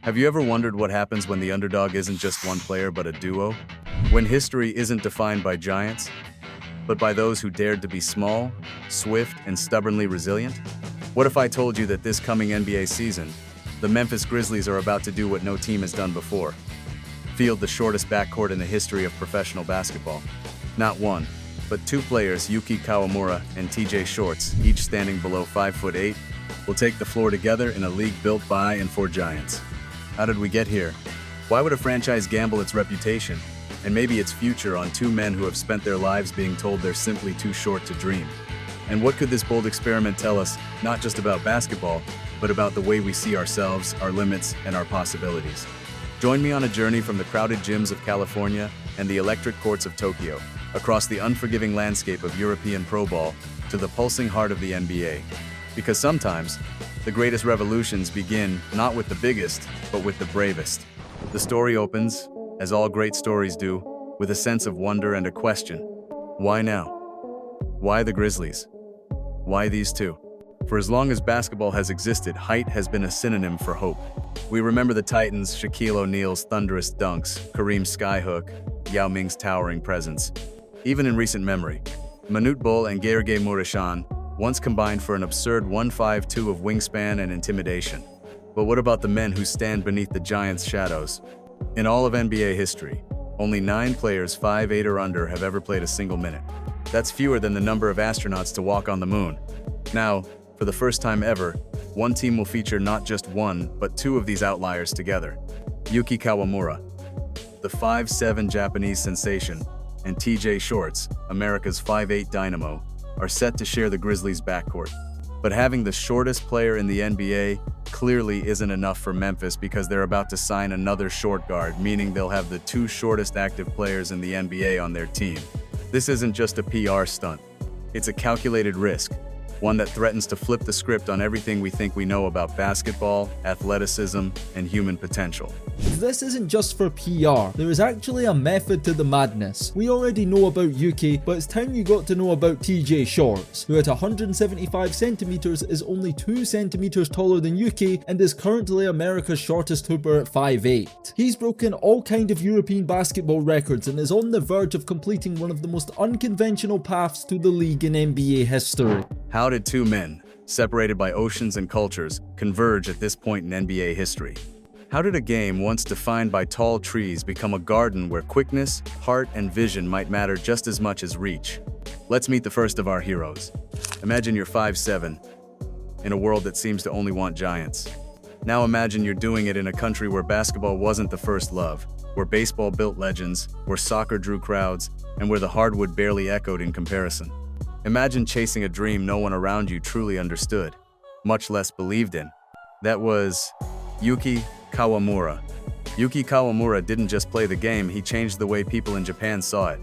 Have you ever wondered what happens when the underdog isn't just one player but a duo? When history isn't defined by giants, but by those who dared to be small, swift, and stubbornly resilient? What if I told you that this coming NBA season, the Memphis Grizzlies are about to do what no team has done before? Field the shortest backcourt in the history of professional basketball. Not one, but two players, Yuki Kawamura and TJ Shorts, each standing below 5'8", will take the floor together in a league built by and for giants. How did we get here? Why would a franchise gamble its reputation, and maybe its future, on two men who have spent their lives being told they're simply too short to dream? And what could this bold experiment tell us, not just about basketball, but about the way we see ourselves, our limits, and our possibilities? Join me on a journey from the crowded gyms of California and the electric courts of Tokyo, across the unforgiving landscape of European pro ball to the pulsing heart of the NBA. Because sometimes, the greatest revolutions begin not with the biggest, but with the bravest. The story opens, as all great stories do, with a sense of wonder and a question. Why now? Why the Grizzlies? Why these two? For as long as basketball has existed, height has been a synonym for hope. We remember the Titans, Shaquille O'Neal's thunderous dunks, Kareem's skyhook, Yao Ming's towering presence. Even in recent memory, Manute Bol and Gergely Muresan once combined for an absurd 1.52 of wingspan and intimidation. But what about the men who stand beneath the Giants' shadows? In all of NBA history, only 9 players 5'8" or under have ever played a single minute. That's fewer than the number of astronauts to walk on the moon. Now, for the first time ever, one team will feature not just one, but two of these outliers together. Yuki Kawamura, the 5'7" Japanese sensation, and TJ Shorts, America's 5'8" dynamo, are set to share the Grizzlies' backcourt. But having the shortest player in the NBA clearly isn't enough for Memphis, because they're about to sign another short guard, meaning they'll have the 2 shortest active players in the NBA on their team. This isn't just a PR stunt. It's a calculated risk, one that threatens to flip the script on everything we think we know about basketball, athleticism, and human potential. This isn't just for PR, there is actually a method to the madness. We already know about Yuki, but it's time you got to know about TJ Shorts, who at 175 centimeters is only 2 centimeters taller than Yuki and is currently America's shortest hooper at 5'8". He's broken all kind of European basketball records and is on the verge of completing one of the most unconventional paths to the league in NBA history. How did two men, separated by oceans and cultures, converge at this point in NBA history? How did a game once defined by tall trees become a garden where quickness, heart, and vision might matter just as much as reach? Let's meet the first of our heroes. Imagine you're 5'7", in a world that seems to only want giants. Now imagine you're doing it in a country where basketball wasn't the first love, where baseball built legends, where soccer drew crowds, and where the hardwood barely echoed in comparison. Imagine chasing a dream no one around you truly understood, much less believed in. That was Yuki Kawamura. Yuki Kawamura didn't just play the game, he changed the way people in Japan saw it.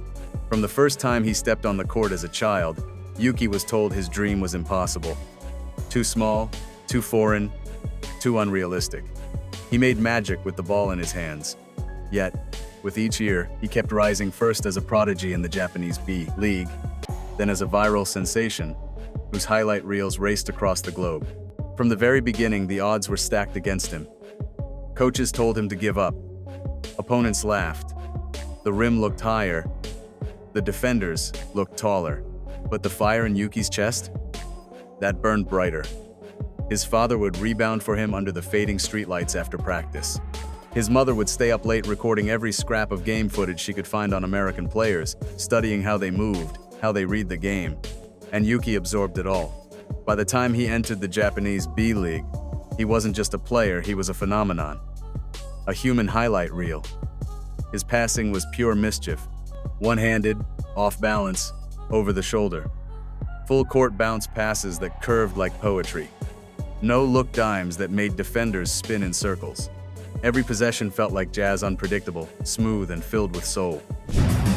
From the first time he stepped on the court as a child, Yuki was told his dream was impossible. Too small, too foreign, too unrealistic. He made magic with the ball in his hands. Yet, with each year, he kept rising, first as a prodigy in the Japanese B League, then as a viral sensation, whose highlight reels raced across the globe. From the very beginning, the odds were stacked against him. Coaches told him to give up. Opponents laughed. The rim looked higher. The defenders looked taller. But the fire in Yuki's chest? That burned brighter. His father would rebound for him under the fading streetlights after practice. His mother would stay up late recording every scrap of game footage she could find on American players, studying how they moved, how they read the game. And Yuki absorbed it all. By the time he entered the Japanese B League, he wasn't just a player, he was a phenomenon. A human highlight reel. His passing was pure mischief. One-handed, off balance, over the shoulder. Full court bounce passes that curved like poetry. No-look dimes that made defenders spin in circles. Every possession felt like jazz, unpredictable, smooth, and filled with soul.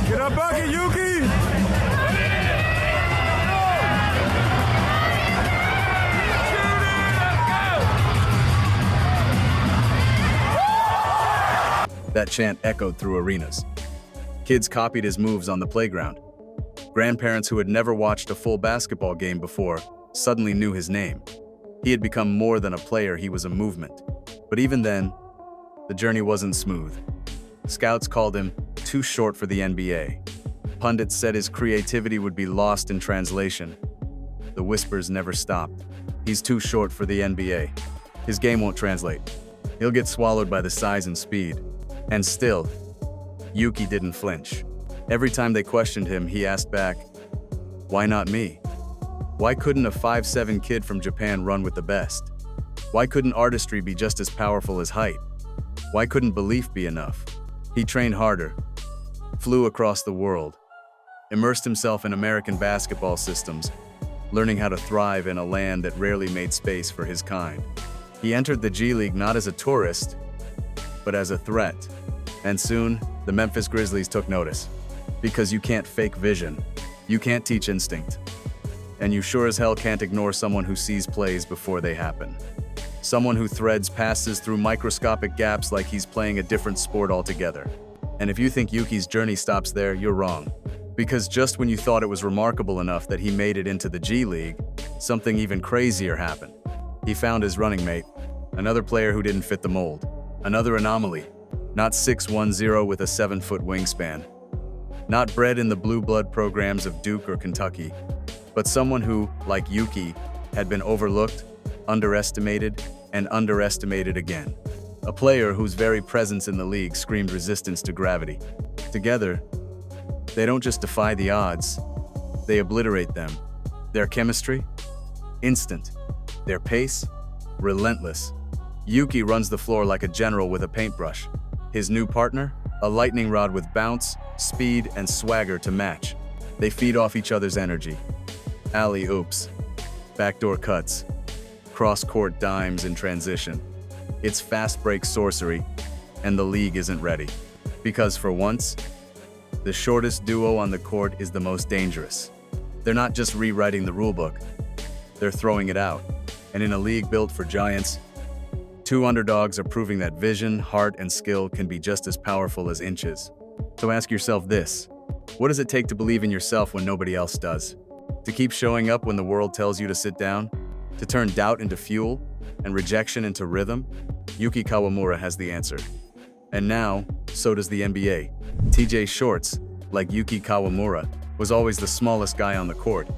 Get up, bucket, Yuki! That chant echoed through arenas. Kids copied his moves on the playground. Grandparents who had never watched a full basketball game before suddenly knew his name. He had become more than a player, he was a movement. But even then, the journey wasn't smooth. Scouts called him too short for the NBA. Pundits said his creativity would be lost in translation. The whispers never stopped. He's too short for the NBA. His game won't translate. He'll get swallowed by the size and speed. And still, Yuki didn't flinch. Every time they questioned him, he asked back, "Why not me? Why couldn't a 5'7" kid from Japan run with the best? Why couldn't artistry be just as powerful as height? Why couldn't belief be enough?" He trained harder, flew across the world, immersed himself in American basketball systems, learning how to thrive in a land that rarely made space for his kind. He entered the G League not as a tourist, but as a threat. And soon, the Memphis Grizzlies took notice. Because you can't fake vision, you can't teach instinct, and you sure as hell can't ignore someone who sees plays before they happen. Someone who threads passes through microscopic gaps like he's playing a different sport altogether. And if you think Yuki's journey stops there, you're wrong. Because just when you thought it was remarkable enough that he made it into the G League, something even crazier happened. He found his running mate, another player who didn't fit the mold, another anomaly, not 6'10" with a 7-foot wingspan, not bred in the blue blood programs of Duke or Kentucky, but someone who, like Yuki, had been overlooked, underestimated, and underestimated again. A player whose very presence in the league screamed resistance to gravity. Together, they don't just defy the odds, they obliterate them. Their chemistry? Instant. Their pace? Relentless. Yuki runs the floor like a general with a paintbrush. His new partner? A lightning rod with bounce, speed, and swagger to match. They feed off each other's energy. Alley-oops, backdoor cuts, cross-court dimes in transition. It's fast-break sorcery, and the league isn't ready. Because for once, the shortest duo on the court is the most dangerous. They're not just rewriting the rulebook, they're throwing it out. And in a league built for giants, two underdogs are proving that vision, heart, and skill can be just as powerful as inches. So ask yourself this: what does it take to believe in yourself when nobody else does? To keep showing up when the world tells you to sit down? To turn doubt into fuel and rejection into rhythm? Yuki Kawamura has the answer. And now, so does the NBA. TJ Shorts, like Yuki Kawamura, was always the smallest guy on the court.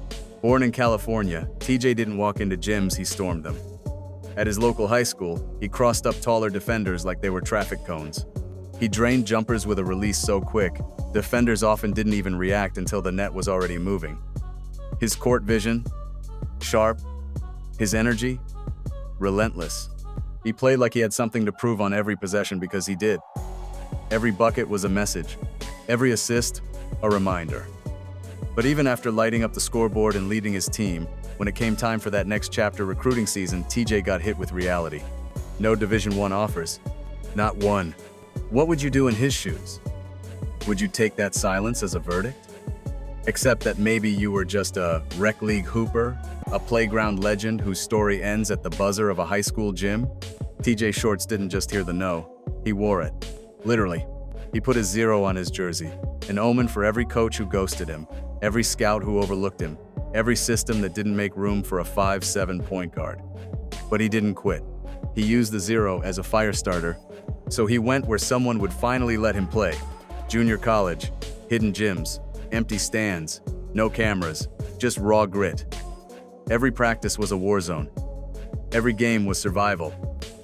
Born in California, TJ didn't walk into gyms, he stormed them. At his local high school, he crossed up taller defenders like they were traffic cones. He drained jumpers with a release so quick, defenders often didn't even react until the net was already moving. His court vision? Sharp. His energy? Relentless. He played like he had something to prove on every possession because he did. Every bucket was a message. Every assist, a reminder. But even after lighting up the scoreboard and leading his team, when it came time for that next chapter recruiting season, TJ got hit with reality. No Division I offers. Not one. What would you do in his shoes? Would you take that silence as a verdict? Except that maybe you were just a rec league hooper, a playground legend whose story ends at the buzzer of a high school gym? TJ Shorts didn't just hear the no, he wore it. Literally. He put a 0 on his jersey, an omen for every coach who ghosted him, every scout who overlooked him, every system that didn't make room for a 5'7" point guard. But he didn't quit. He used the 0 as a fire starter, so he went where someone would finally let him play. Junior college, hidden gyms, empty stands, no cameras, just raw grit. Every practice was a war zone. Every game was survival.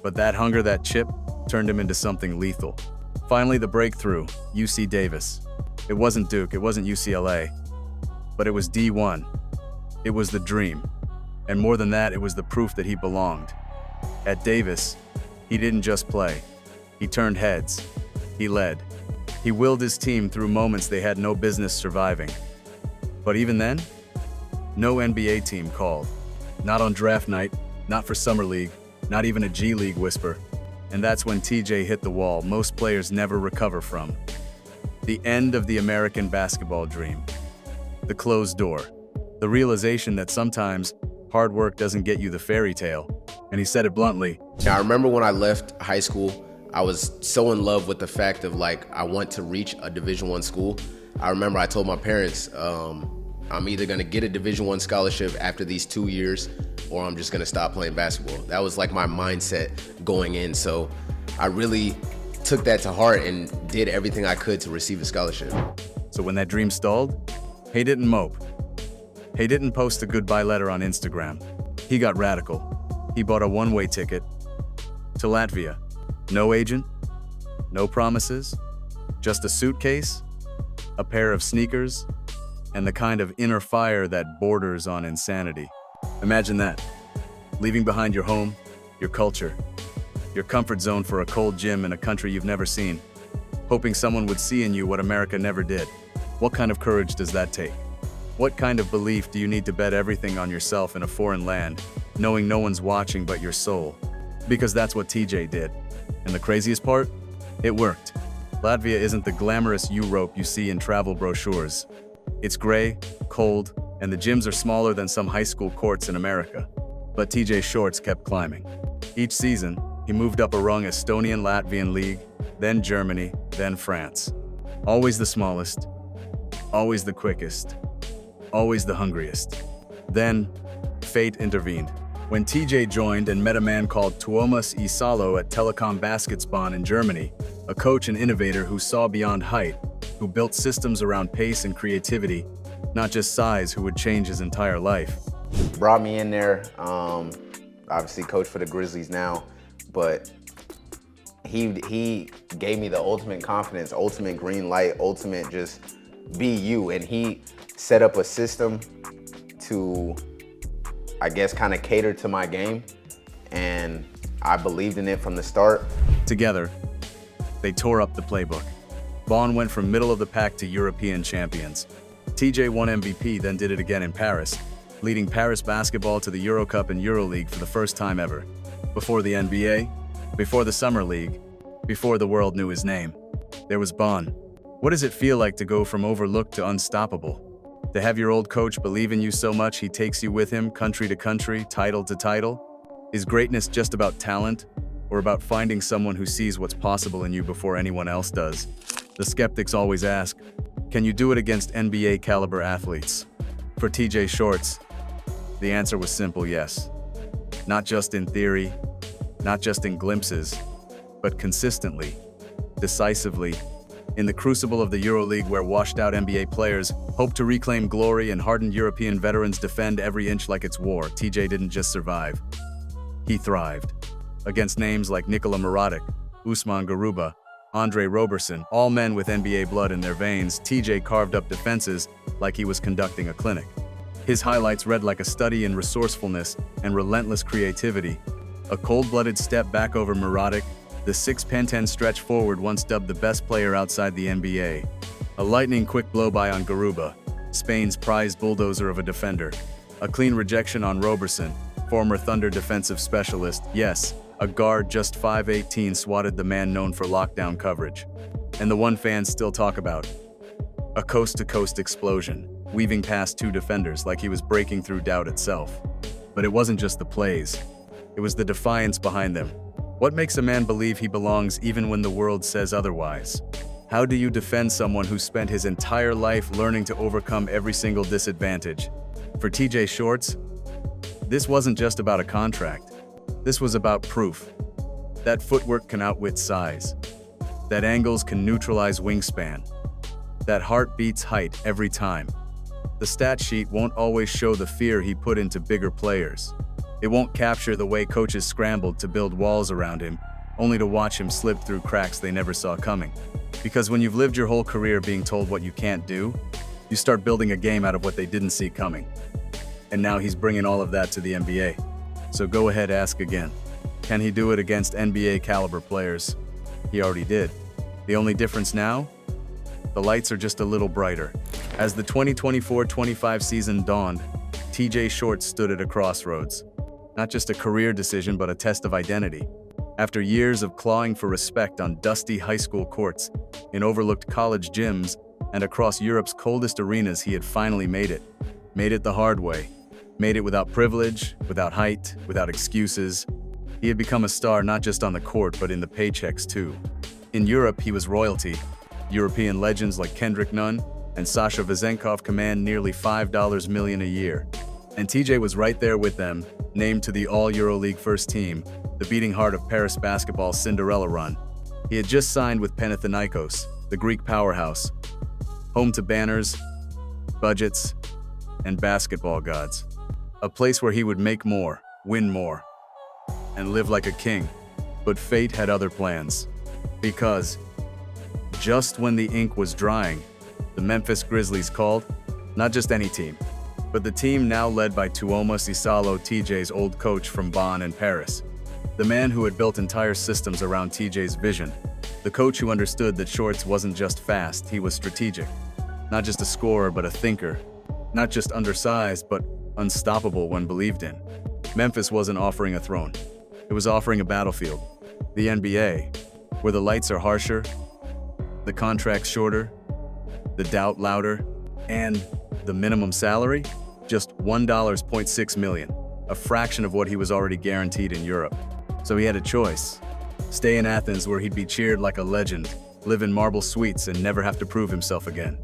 But that hunger, that chip, turned him into something lethal. Finally, the breakthrough, UC Davis. It wasn't Duke, it wasn't UCLA, but it was D1. It was the dream. And more than that, it was the proof that he belonged. At Davis, he didn't just play. He turned heads. He led. He willed his team through moments they had no business surviving. But even then, no NBA team called. Not on draft night, not for Summer League, not even a G League whisper. And that's when TJ hit the wall most players never recover from. The end of the American basketball dream. The closed door. The realization that sometimes hard work doesn't get you the fairy tale. And he said it bluntly. Now, I remember when I left high school, I was so in love with the fact of I want to reach a Division I school. I remember I told my parents, I'm either gonna get a Division I scholarship after these 2 years, or I'm just gonna stop playing basketball. That was my mindset going in. So I really took that to heart and did everything I could to receive a scholarship. So when that dream stalled, he didn't mope. He didn't post a goodbye letter on Instagram. He got radical. He bought a one-way ticket to Latvia. No agent, no promises, just a suitcase, a pair of sneakers, and the kind of inner fire that borders on insanity. Imagine that. Leaving behind your home, your culture, your comfort zone for a cold gym in a country you've never seen, hoping someone would see in you what America never did. What kind of courage does that take? What kind of belief do you need to bet everything on yourself in a foreign land, knowing no one's watching but your soul? Because that's what TJ did. And the craziest part? It worked. Latvia isn't the glamorous Europe you see in travel brochures. It's gray, cold, and the gyms are smaller than some high school courts in America. But TJ Shorts kept climbing. Each season, he moved up a rung: Estonian Latvian League, then Germany, then France. Always the smallest, always the quickest, always the hungriest. Then, fate intervened. When TJ joined and met a man called Tuomas Iisalo at Telekom Basketball in Germany, a coach and innovator who saw beyond height, who built systems around pace and creativity, not just size, who would change his entire life. Brought me in there, obviously coach for the Grizzlies now, but he gave me the ultimate confidence, ultimate green light, ultimate just be you. And he set up a system to, I guess, kind of cater to my game. And I believed in it from the start. Together, they tore up the playbook. Bonn went from middle of the pack to European champions. TJ won MVP, then did it again in Paris, leading Paris basketball to the Euro Cup and EuroLeague for the first time ever. Before the NBA, before the Summer League, before the world knew his name, there was Bonn. What does it feel like to go from overlooked to unstoppable? To have your old coach believe in you so much he takes you with him country to country, title to title? Is greatness just about talent, or about finding someone who sees what's possible in you before anyone else does? The skeptics always ask, can you do it against NBA caliber athletes? For TJ Shorts, the answer was simple: yes. Not just in theory, not just in glimpses, but consistently, decisively, in the crucible of the EuroLeague, where washed-out NBA players hope to reclaim glory and hardened European veterans defend every inch like it's war. TJ didn't just survive, he thrived. Against names like Nikola Mirotic, Usman Garuba, Andre Roberson, all men with NBA blood in their veins, TJ carved up defenses like he was conducting a clinic. His highlights read like a study in resourcefulness and relentless creativity. A cold-blooded step back over Mirotic, the 6'10" stretch forward once dubbed the best player outside the NBA. A lightning-quick blow-by on Garuba, Spain's prized bulldozer of a defender. A clean rejection on Roberson, former Thunder defensive specialist. Yes, a guard just 5'18" swatted the man known for lockdown coverage. And the one fans still talk about. A coast-to-coast explosion, weaving past two defenders like he was breaking through doubt itself. But it wasn't just the plays. It was the defiance behind them. What makes a man believe he belongs even when the world says otherwise? How do you defend someone who spent his entire life learning to overcome every single disadvantage? For TJ Shorts, this wasn't just about a contract. This was about proof. That footwork can outwit size. That angles can neutralize wingspan. That heart beats height every time. The stat sheet won't always show the fear he put into bigger players. It won't capture the way coaches scrambled to build walls around him, only to watch him slip through cracks they never saw coming. Because when you've lived your whole career being told what you can't do, you start building a game out of what they didn't see coming. And now he's bringing all of that to the NBA. So go ahead, ask again. Can he do it against NBA caliber players? He already did. The only difference now? The lights are just a little brighter. As the 2024-25 season dawned, TJ Shorts stood at a crossroads. Not just a career decision, but a test of identity. After years of clawing for respect on dusty high school courts, in overlooked college gyms, and across Europe's coldest arenas, he had finally made it. Made it the hard way. Made it without privilege, without height, without excuses. He had become a star not just on the court, but in the paychecks too. In Europe, he was royalty. European legends like Kendrick Nunn and Sasha Vezenkov command nearly $5 million a year. And TJ was right there with them, named to the All-EuroLeague first team, the beating heart of Paris basketball's Cinderella run. He had just signed with Panathinaikos, the Greek powerhouse, home to banners, budgets, and basketball gods. A place where he would make more, win more, and live like a king. But fate had other plans. Because just when the ink was drying, the Memphis Grizzlies called, not just any team, but the team now led by Tuomas Iisalo, TJ's old coach from Bonn and Paris. The man who had built entire systems around TJ's vision. The coach who understood that Shorts wasn't just fast, he was strategic. Not just a scorer, but a thinker. Not just undersized, but unstoppable when believed in. Memphis wasn't offering a throne. It was offering a battlefield. The NBA, where the lights are harsher, the contracts shorter, the doubt louder, and the minimum salary? Just $1.6 million, a fraction of what he was already guaranteed in Europe. So he had a choice. Stay in Athens where he'd be cheered like a legend, live in marble suites and never have to prove himself again.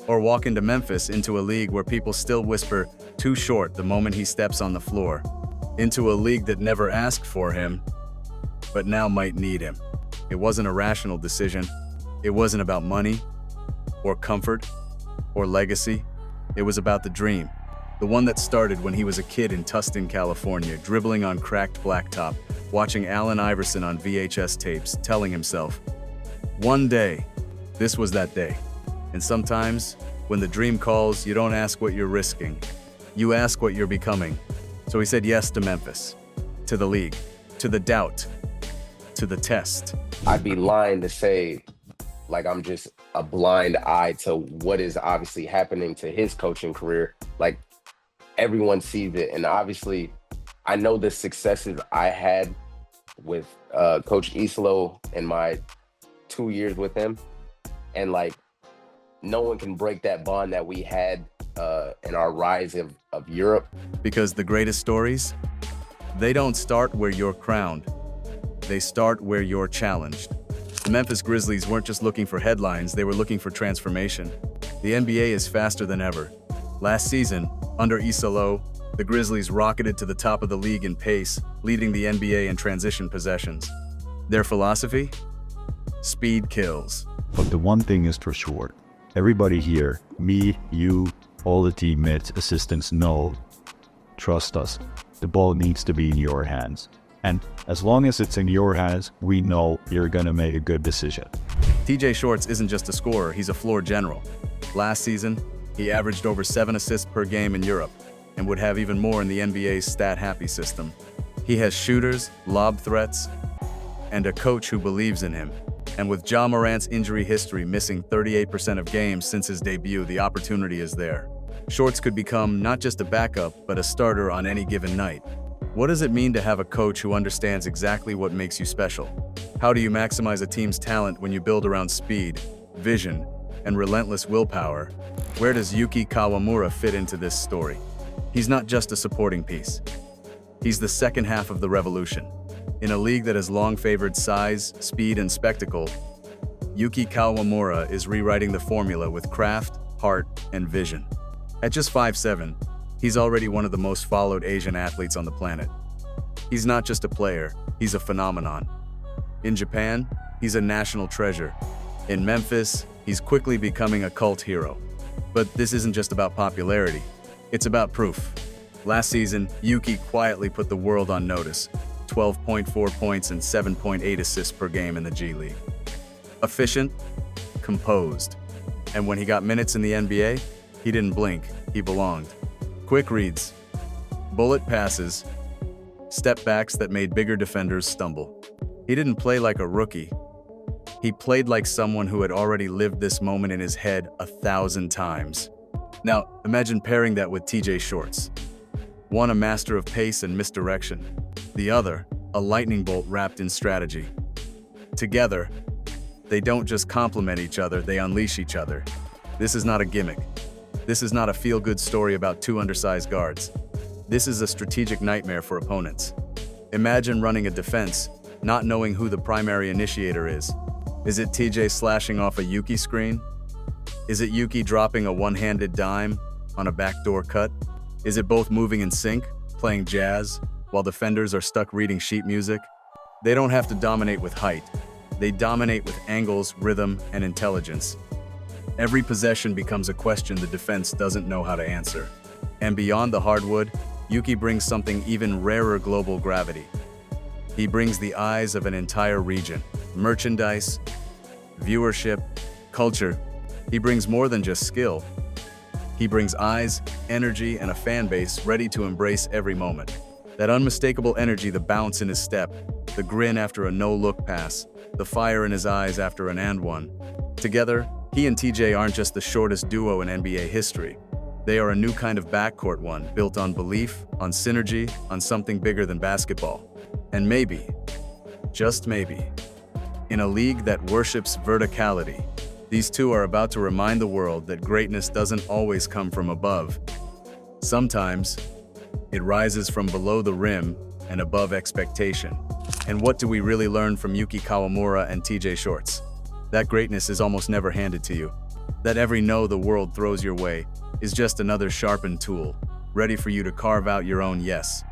Or walk into Memphis, into a league where people still whisper, too short the moment he steps on the floor. Into a league that never asked for him, but now might need him. It wasn't a rational decision. It wasn't about money, or comfort, or legacy. It was about the dream. The one that started when he was a kid in Tustin, California, dribbling on cracked blacktop, watching Allen Iverson on VHS tapes, telling himself, one day, this was that day. And sometimes, when the dream calls, you don't ask what you're risking. You ask what you're becoming. So he said yes to Memphis, to the league, to the doubt, to the test. I'd be lying to say, like, I'm just a blind eye to what is obviously happening to his coaching career. Like, everyone sees it. And obviously, I know the successes I had with Coach Iisalo in my 2 years with him. And, like, no one can break that bond that we had in our rise of Europe. Because the greatest stories, they don't start where you're crowned. They start where you're challenged. The Memphis Grizzlies weren't just looking for headlines, they were looking for transformation. The NBA is faster than ever. Last season, under Iisalo, the Grizzlies rocketed to the top of the league in pace, leading the NBA in transition possessions. Their philosophy? Speed kills. But the one thing is for sure. Everybody here, me, you, all the teammates, assistants know, trust us, the ball needs to be in your hands. And as long as it's in your hands, we know you're gonna make a good decision. TJ Shorts isn't just a scorer, he's a floor general. Last season, he averaged over 7 assists per game in Europe and would have even more in the NBA's stat-happy system. He has shooters, lob threats, and a coach who believes in him. And with Ja Morant's injury history missing 38% of games since his debut, the opportunity is there. Shorts could become not just a backup, but a starter on any given night. What does it mean to have a coach who understands exactly what makes you special? How do you maximize a team's talent when you build around speed, vision, and relentless willpower? Where does Yuki Kawamura fit into this story? He's not just a supporting piece. He's the second half of the revolution. In a league that has long favored size, speed, and spectacle, Yuki Kawamura is rewriting the formula with craft, heart, and vision. At just 5'7", he's already one of the most followed Asian athletes on the planet. He's not just a player, he's a phenomenon. In Japan, he's a national treasure. In Memphis, he's quickly becoming a cult hero. But this isn't just about popularity, it's about proof. Last season, Yuki quietly put the world on notice, 12.4 points and 7.8 assists per game in the G League. Efficient, composed. And when he got minutes in the NBA, he didn't blink, he belonged. Quick reads, bullet passes, step backs that made bigger defenders stumble. He didn't play like a rookie. He played like someone who had already lived this moment in his head 1,000 times. Now, imagine pairing that with TJ Shorts. One a master of pace and misdirection. The other, a lightning bolt wrapped in strategy. Together, they don't just complement each other, they unleash each other. This is not a gimmick. This is not a feel-good story about two undersized guards. This is a strategic nightmare for opponents. Imagine running a defense, not knowing who the primary initiator is. Is it TJ slashing off a Yuki screen? Is it Yuki dropping a one-handed dime on a backdoor cut? Is it both moving in sync, playing jazz, while defenders are stuck reading sheet music? They don't have to dominate with height. They dominate with angles, rhythm, and intelligence. Every possession becomes a question the defense doesn't know how to answer. And beyond the hardwood, Yuki brings something even rarer: global gravity. He brings the eyes of an entire region, merchandise, viewership, culture. He brings more than just skill. He brings eyes, energy, and a fan base ready to embrace every moment. That unmistakable energy, the bounce in his step, the grin after a no-look pass, the fire in his eyes after an and one. Together, he and TJ aren't just the shortest duo in NBA history. They are a new kind of backcourt, one built on belief, on synergy, on something bigger than basketball. And maybe, just maybe, in a league that worships verticality, these two are about to remind the world that greatness doesn't always come from above. Sometimes, it rises from below the rim and above expectation. And what do we really learn from Yuki Kawamura and TJ Shorts? That greatness is almost never handed to you. That every no the world throws your way is just another sharpened tool, ready for you to carve out your own yes.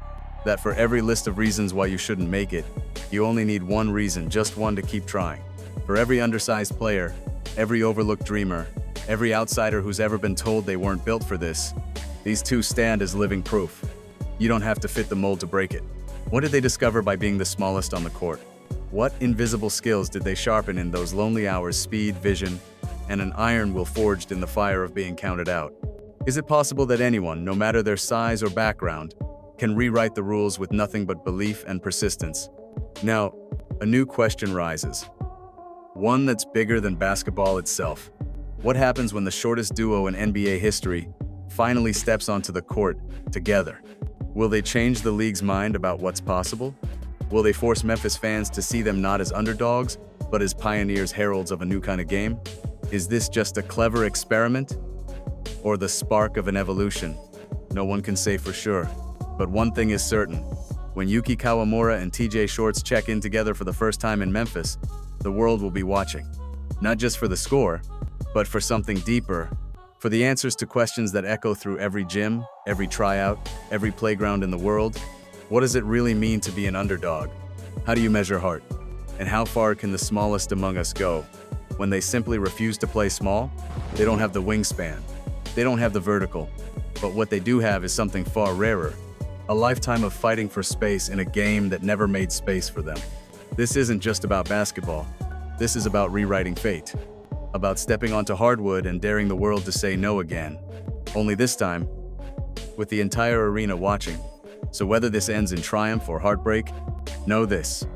That for every list of reasons why you shouldn't make it, you only need one reason, just one, to keep trying. For every undersized player, every overlooked dreamer, every outsider who's ever been told they weren't built for this, these two stand as living proof. You don't have to fit the mold to break it. What did they discover by being the smallest on the court? What invisible skills did they sharpen in those lonely hours? Speed, vision, and an iron will forged in the fire of being counted out. Is it possible that anyone, no matter their size or background, can rewrite the rules with nothing but belief and persistence? Now, a new question rises. One that's bigger than basketball itself. What happens when the shortest duo in NBA history finally steps onto the court together? Will they change the league's mind about what's possible? Will they force Memphis fans to see them not as underdogs, but as pioneers, heralds of a new kind of game? Is this just a clever experiment, or the spark of an evolution? No one can say for sure, but one thing is certain. When Yuki Kawamura and TJ Shorts check in together for the first time in Memphis, the world will be watching. Not just for the score, but for something deeper, for the answers to questions that echo through every gym, every tryout, every playground in the world. What does it really mean to be an underdog? How do you measure heart? And how far can the smallest among us go? When they simply refuse to play small, they don't have the wingspan. They don't have the vertical. But what they do have is something far rarer. A lifetime of fighting for space in a game that never made space for them. This isn't just about basketball. This is about rewriting fate. About stepping onto hardwood and daring the world to say no again. Only this time, with the entire arena watching. So whether this ends in triumph or heartbreak, know this.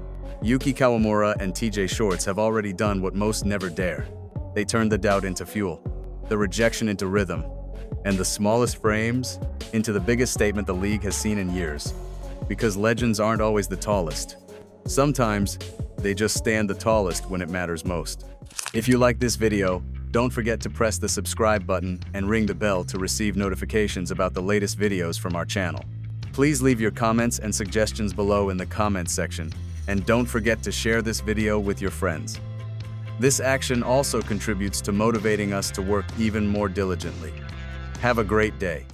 Yuki Kawamura and TJ Shorts have already done what most never dare. They turned the doubt into fuel, the rejection into rhythm, and the smallest frames into the biggest statement the league has seen in years. Because legends aren't always the tallest. Sometimes, they just stand the tallest when it matters most. If you like this video, don't forget to press the subscribe button and ring the bell to receive notifications about the latest videos from our channel. Please leave your comments and suggestions below in the comments section, and don't forget to share this video with your friends. This action also contributes to motivating us to work even more diligently. Have a great day.